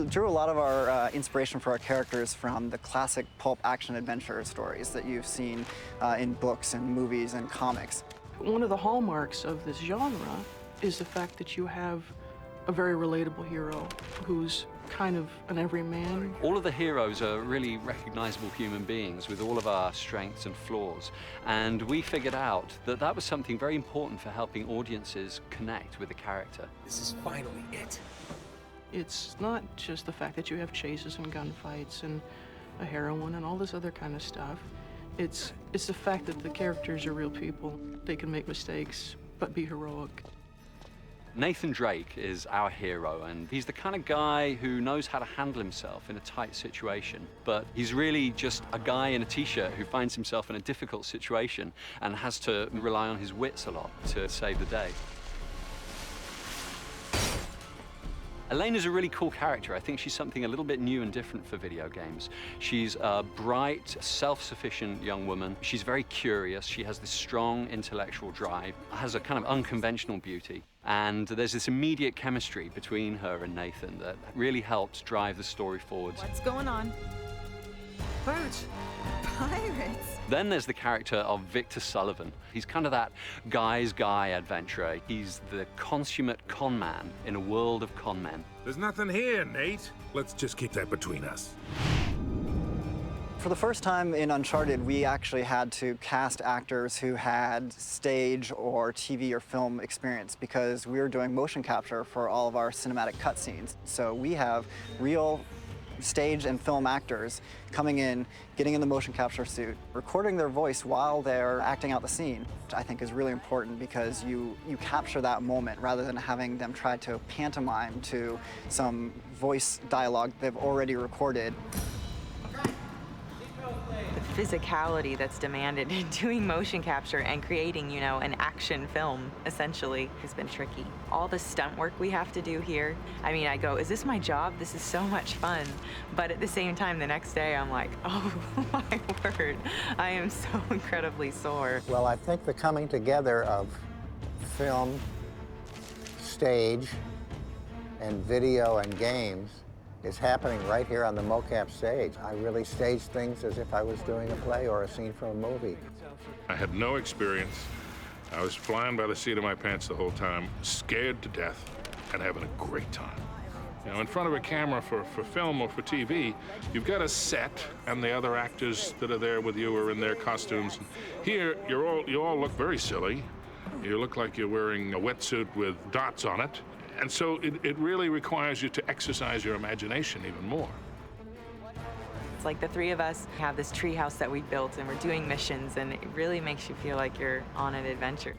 drew a lot of our inspiration for our characters from the classic pulp action adventure stories that you've seen in books and movies and comics. One of the hallmarks of this genre is the fact that you have a very relatable hero who's kind of an everyman. All of the heroes are really recognizable human beings with all of our strengths and flaws. And we figured out that that was something very important for helping audiences connect with the character. This is finally it. It's not just the fact that you have chases and gunfights and a heroine and all this other kind of stuff. It's the fact that the characters are real people. They can make mistakes, but be heroic. Nathan Drake is our hero, and he's the kind of guy who knows how to handle himself in a tight situation. But he's really just a guy in a t-shirt who finds himself in a difficult situation and has to rely on his wits a lot to save the day. Elaine is a really cool character. I think she's something a little bit new and different for video games. She's a bright, self-sufficient young woman. She's very curious. She has this strong intellectual drive, has a kind of unconventional beauty. And there's this immediate chemistry between her and Nathan that really helps drive the story forward. What's going on? Birds. Pirates. Then there's the character of Victor Sullivan. He's kind of that guy's guy adventurer. He's the consummate con man in a world of con men. There's nothing here, Nate. Let's just keep that between us. For the first time in Uncharted, we actually had to cast actors who had stage or TV or film experience because we were doing motion capture for all of our cinematic cutscenes. So we have real stage and film actors coming in, getting in the motion capture suit, recording their voice while they're acting out the scene, which I think is really important because you capture that moment rather than having them try to pantomime to some voice dialogue they've already recorded. The physicality that's demanded in doing motion capture and creating, you know, an action film, essentially, has been tricky. All the stunt work we have to do here, I mean, I go, is this my job? This is so much fun. But at the same time, the next day, I'm like, oh my word, I am so incredibly sore. Well, I think the coming together of film, stage, and video and games is happening right here on the mocap stage. I really stage things as if I was doing a play or a scene from a movie. I had no experience. I was flying by the seat of my pants the whole time, scared to death, and having a great time. You know, in front of a camera for film or for TV, you've got a set, and the other actors that are there with you are in their costumes. Here, you all look very silly. You look like you're wearing a wetsuit with dots on it. And so it really requires you to exercise your imagination even more. It's like the three of us have this treehouse that we built and we're doing missions, and it really makes you feel like you're on an adventure.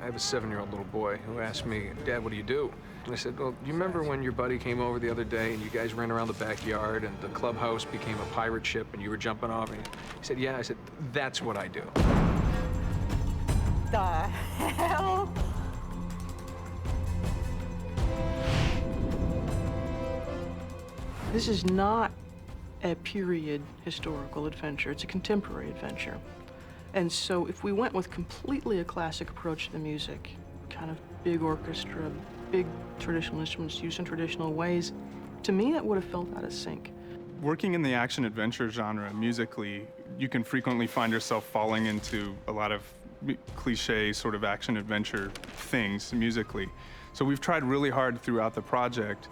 I have a 7-year-old little boy who asked me, Dad, what do you do? And I said, well, do you remember when your buddy came over the other day and you guys ran around the backyard and the clubhouse became a pirate ship and you were jumping off? And he said, yeah. I said, that's what I do. The hell? This is not a period historical adventure. It's a contemporary adventure. And so if we went with completely a classic approach to the music, kind of big orchestra, big traditional instruments used in traditional ways, to me that would have felt out of sync. Working in the action-adventure genre musically, you can frequently find yourself falling into a lot of cliche sort of action-adventure things musically. So we've tried really hard throughout the project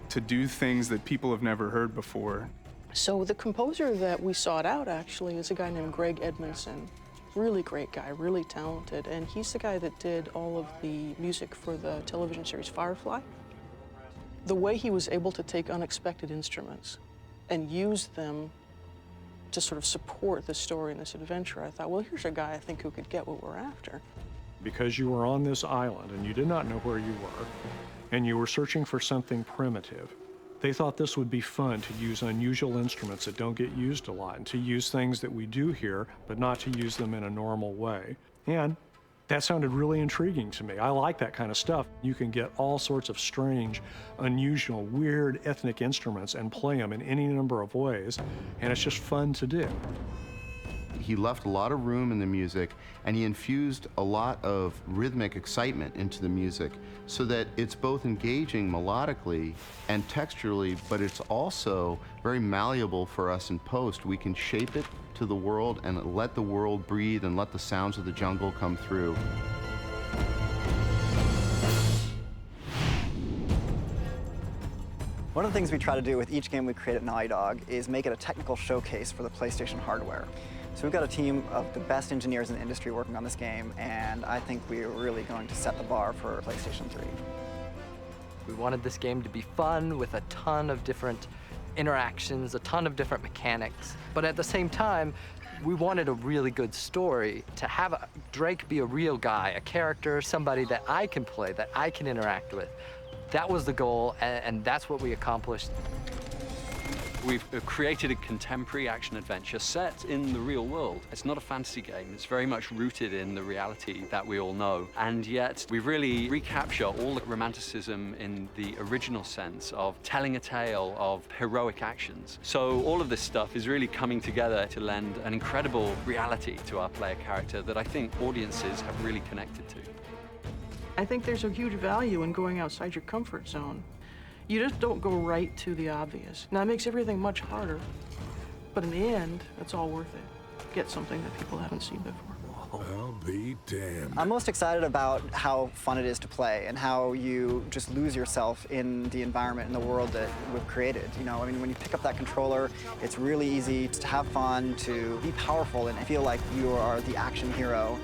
to do things that people have never heard before. So the composer that we sought out actually is a guy named Greg Edmondson. Really great guy, really talented, and he's the guy that did all of the music for the television series Firefly. The way he was able to take unexpected instruments and use them to sort of support the story in this adventure, I thought, well, here's a guy I think who could get what we're after. Because you were on this island and you did not know where you were, and you were searching for something primitive, they thought this would be fun to use unusual instruments that don't get used a lot, and to use things that we do here, but not to use them in a normal way. And that sounded really intriguing to me. I like that kind of stuff. You can get all sorts of strange, unusual, weird ethnic instruments and play them in any number of ways, and it's just fun to do. He left a lot of room in the music, and he infused a lot of rhythmic excitement into the music so that it's both engaging melodically and texturally, but it's also very malleable for us in post. We can shape it to the world and let the world breathe and let the sounds of the jungle come through. One of the things we try to do with each game we create at Naughty Dog is make it a technical showcase for the PlayStation hardware. So we've got a team of the best engineers in the industry working on this game, and I think we're really going to set the bar for PlayStation 3. We wanted this game to be fun with a ton of different interactions, a ton of different mechanics, but at the same time, we wanted a really good story, to have Drake be a real guy, a character, somebody that I can play, that I can interact with. That was the goal, and that's what we accomplished. We've created a contemporary action-adventure set in the real world. It's not a fantasy game. It's very much rooted in the reality that we all know. And yet, we really recapture all the romanticism in the original sense of telling a tale of heroic actions. So all of this stuff is really coming together to lend an incredible reality to our player character that I think audiences have really connected to. I think there's a huge value in going outside your comfort zone. You just don't go right to the obvious. Now, it makes everything much harder, but in the end, it's all worth it. Get something that people haven't seen before. I'll be damned. I'm most excited about how fun it is to play and how you just lose yourself in the environment and the world that we've created. You know, I mean, when you pick up that controller, it's really easy to have fun, to be powerful, and feel like you are the action hero.